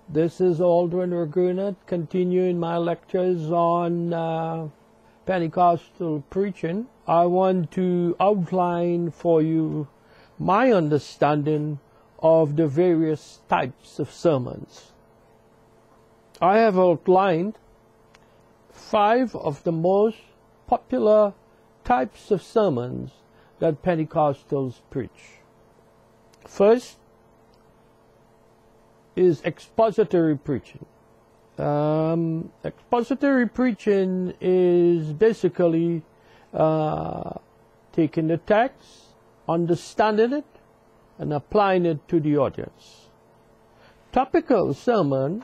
This is Aldrin Raguna, continuing my lectures on Pentecostal preaching. I want to outline for you my understanding of the various types of sermons. I have outlined 5 of the most popular types of sermons that Pentecostals preach. First is expository preaching. Expository preaching is basically taking the text, understanding it, and applying it to the audience. Topical sermon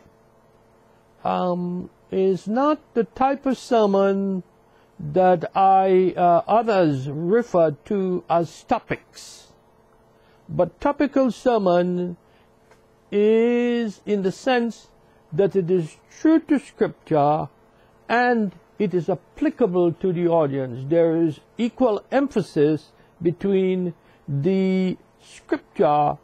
is not the type of sermon that others refer to as topics, but topical sermon is in the sense that it is true to Scripture and it is applicable to the audience. There is equal emphasis between the Scripture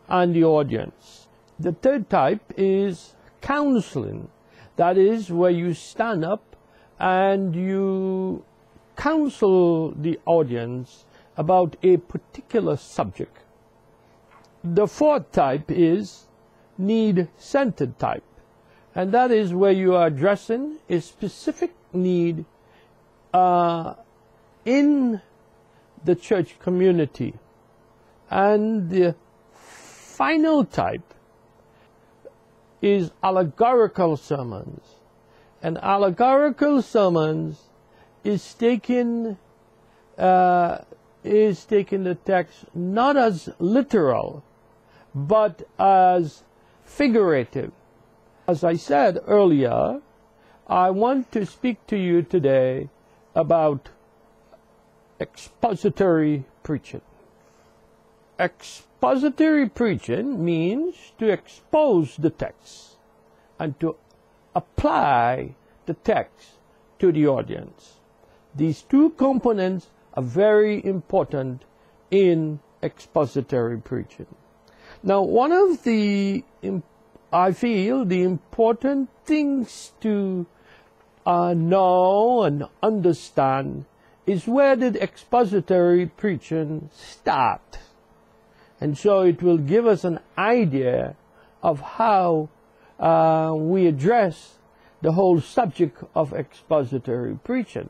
and the audience. The third type is counseling. That is where you stand up and you counsel the audience about a particular subject. The fourth type is need-centered type, and that is where you are addressing a specific need in the church community. And the final type is allegorical sermons. And allegorical sermons is taking the text not as literal, but as figurative. As I said earlier, I want to speak to you today about expository preaching. Expository preaching means to expose the text and to apply the text to the audience. These two components are very important in expository preaching. Now, one of the, I feel, the important things to know and understand is where did expository preaching start? And so it will give us an idea of how we address the whole subject of expository preaching.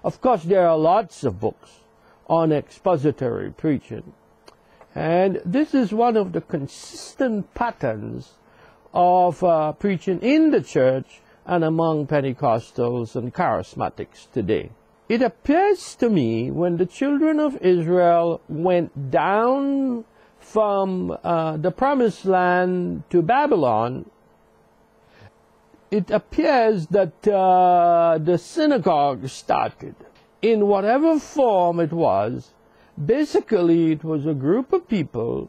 Of course, there are lots of books on expository preaching. And this is one of the consistent patterns of preaching in the church and among Pentecostals and Charismatics today. It appears to me when the children of Israel went down from the Promised Land to Babylon, it appears that the synagogue started. In whatever form it was, basically it was a group of people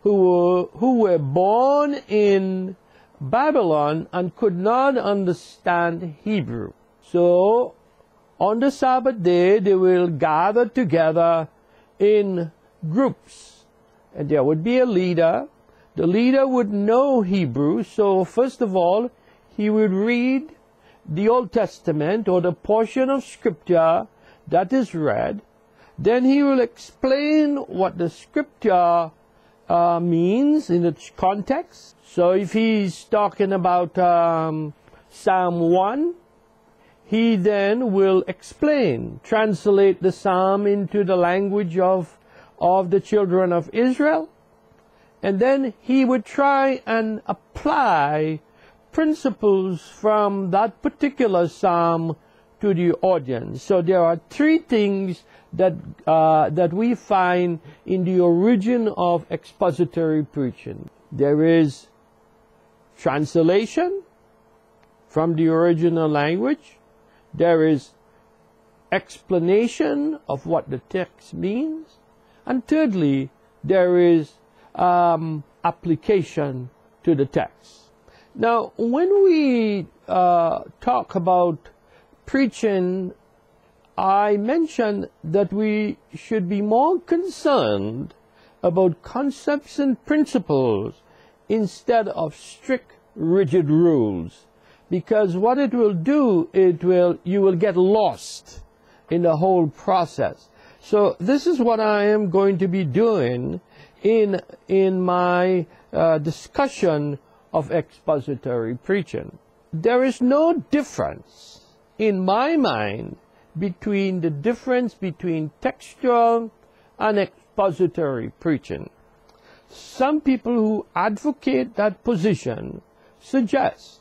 who were born in Babylon and could not understand Hebrew. So on the Sabbath day they will gather together in groups, and there would be a leader. The leader would know Hebrew, so first of all he would read the Old Testament or the portion of Scripture that is read. Then he will explain what the Scripture means in its context. So if he's talking about Psalm 1, he then will explain, translate the psalm into the language of the children of Israel. And then he would try and apply principles from that particular psalm to the audience. So there are 3 things that we find in the origin of expository preaching. There is translation from the original language. There is explanation of what the text means. And thirdly, there is application to the text. Now, when we talk about preaching, I mentioned that we should be more concerned about concepts and principles instead of strict rigid rules, because what it will do, you will get lost in the whole process. So this is what I am going to be doing in my discussion of expository preaching. There is no difference in my mind between the difference between textual and expository preaching. Some people who advocate that position suggest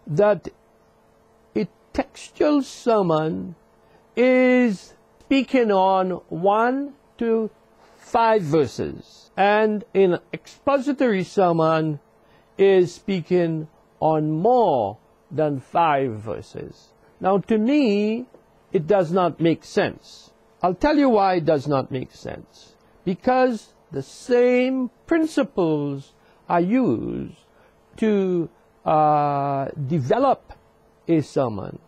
that a textual sermon is speaking on 1 to 5 verses, and an expository sermon is speaking on more than 5 verses. Now, to me, it does not make sense. I'll tell you why it does not make sense. Because the same principles are used to develop a sermon.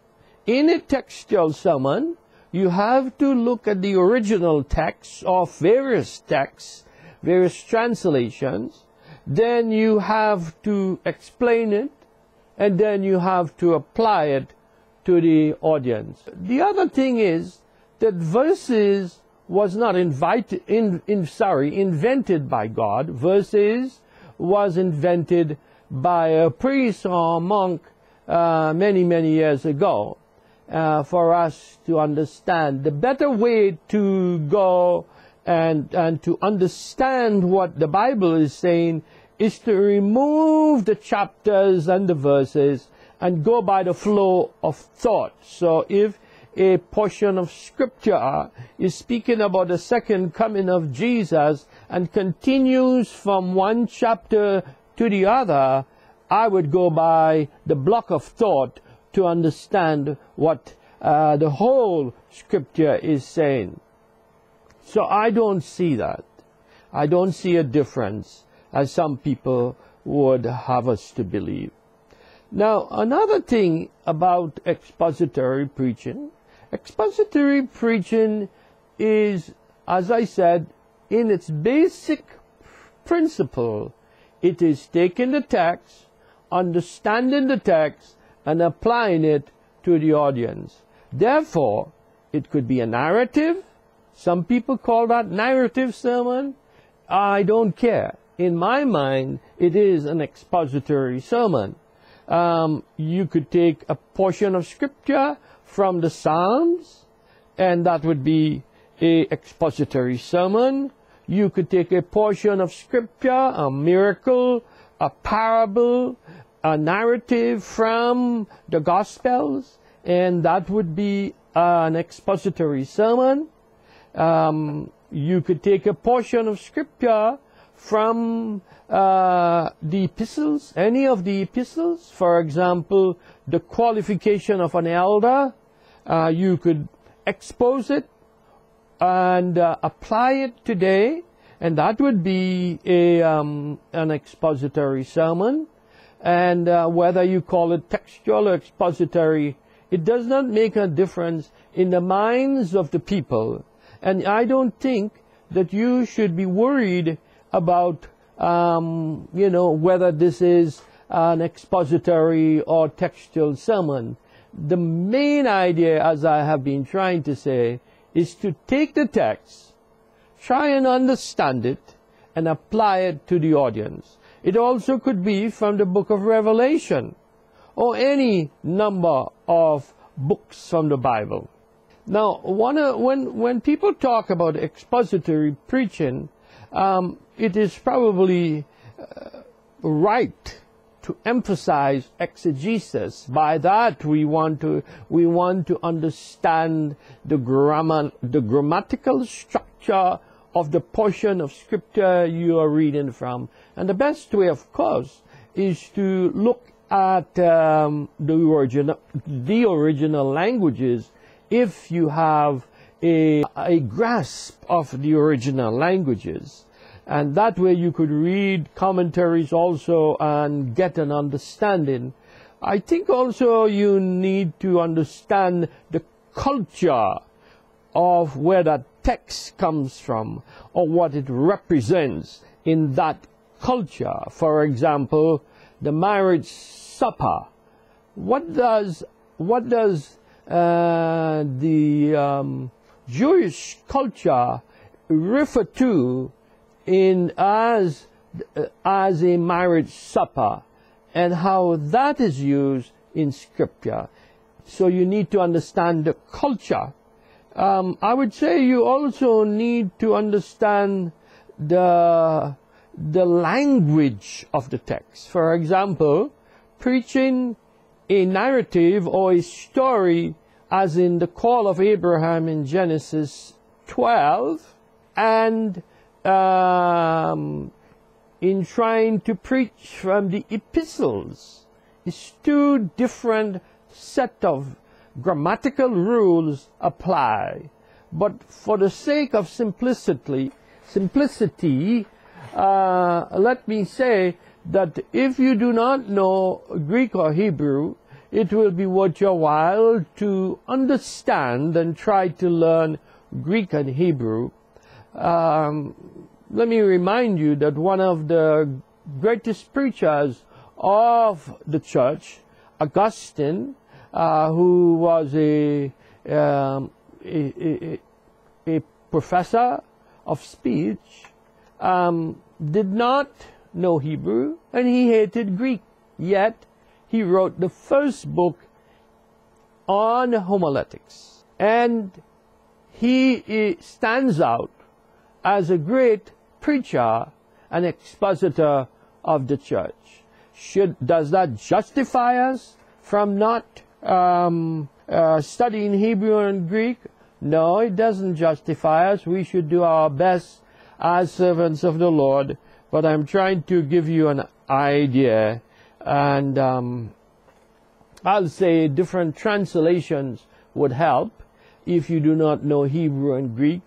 In a textual sermon, you have to look at the original text of various texts, various translations. Then you have to explain it, and then you have to apply it to the audience. The other thing is that verses was not invented by God. Verses was invented by a priest or a monk many years ago for us to understand. The better way to go and to understand what the Bible is saying is to remove the chapters and the verses and go by the flow of thought. So if a portion of scripture is speaking about the second coming of Jesus and continues from one chapter to the other, I would go by the block of thought to understand what the whole scripture is saying. So I don't see that. I don't see a difference as some people would have us to believe. Now, another thing about expository preaching is, as I said, in its basic principle, it is taking the text, understanding the text, and applying it to the audience. Therefore, it could be a narrative. Some people call that narrative sermon. I don't care. In my mind, it is an expository sermon. You could take a portion of scripture from the Psalms, and that would be an expository sermon. You could take a portion of scripture, a miracle, a parable, a narrative from the Gospels, and that would be an expository sermon. You could take a portion of scripture from the epistles, any of the epistles. For example, the qualification of an elder. You could expose it and apply it today, and that would be an expository sermon. And whether you call it textual or expository, it does not make a difference in the minds of the people. And I don't think that you should be worried about whether this is an expository or textual sermon. The main idea, as I have been trying to say, is to take the text, try and understand it, and apply it to the audience. It also could be from the book of Revelation, or any number of books from the Bible. Now, when people talk about expository preaching, it is probably right to emphasize exegesis. By that, we want to understand the grammatical structure of the portion of scripture you are reading from. And the best way, of course, is to look at the original languages if you have a grasp of the original languages. And that way you could read commentaries also and get an understanding. I think also you need to understand the culture of where that text comes from, or what it represents in that culture. For example, the marriage supper. What does the Jewish culture refer to as a marriage supper, and how that is used in Scripture? So you need to understand the culture. I would say you also need to understand the language of the text. For example, preaching a narrative or a story, as in the call of Abraham in Genesis 12, and in trying to preach from the epistles, is two different set of grammatical rules apply. But for the sake of simplicity, let me say that if you do not know Greek or Hebrew, it will be worth your while to understand and try to learn Greek and Hebrew. Let me remind you that one of the greatest preachers of the church, Augustine, who was a professor of speech, did not know Hebrew, and he hated Greek. Yet he wrote the first book on homiletics, and he stands out as a great preacher and expositor of the church. Does that justify us from not studying Hebrew and Greek? No, it doesn't justify us. We should do our best as servants of the Lord. But I'm trying to give you an idea, and I'll say different translations would help if you do not know Hebrew and Greek.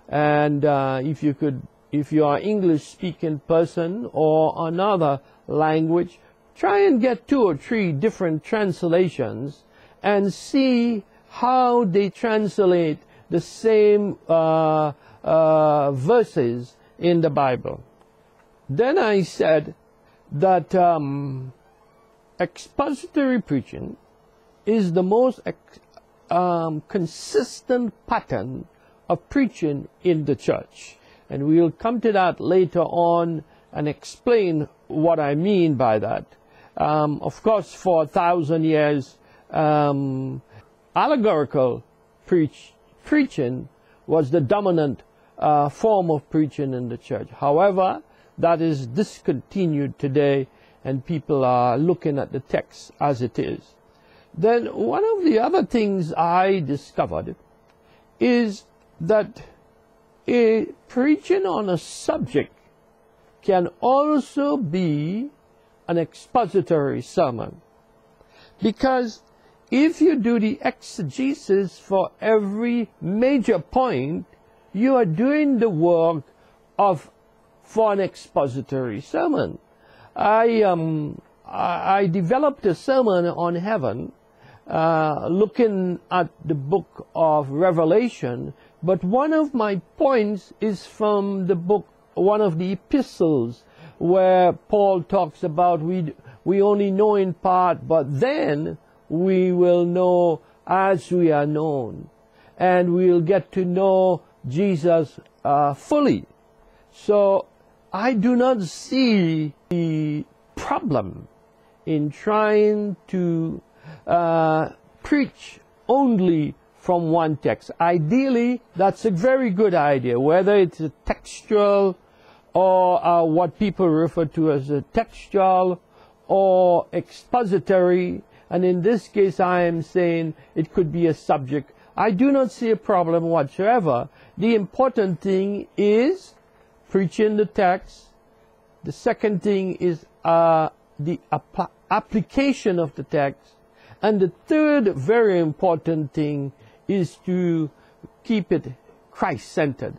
And if you are English-speaking person or another language, try and get 2 or 3 different translations and see how they translate the same verses in the Bible. Then I said that expository preaching is the most consistent pattern of preaching in the church. And we'll come to that later on and explain what I mean by that. Of course, for 1,000 years, allegorical preaching was the dominant form of preaching in the church. However, that is discontinued today, and people are looking at the text as it is. Then one of the other things I discovered is that a preaching on a subject can also be an expository sermon. Because if you do the exegesis for every major point, you are doing the work for an expository sermon. I developed a sermon on heaven, looking at the book of Revelation, but one of my points is from the book, one of the epistles, where Paul talks about we only know in part, but then we will know as we are known, and we'll get to know Jesus fully. So I do not see the problem in trying to preach only from one text. Ideally, that's a very good idea, whether it's a textual or what people refer to as a textual or expository. And in this case, I am saying it could be a subject. I do not see a problem whatsoever. The important thing is preaching the text. The second thing is the application of the text. And the third very important thing is to keep it Christ-centered.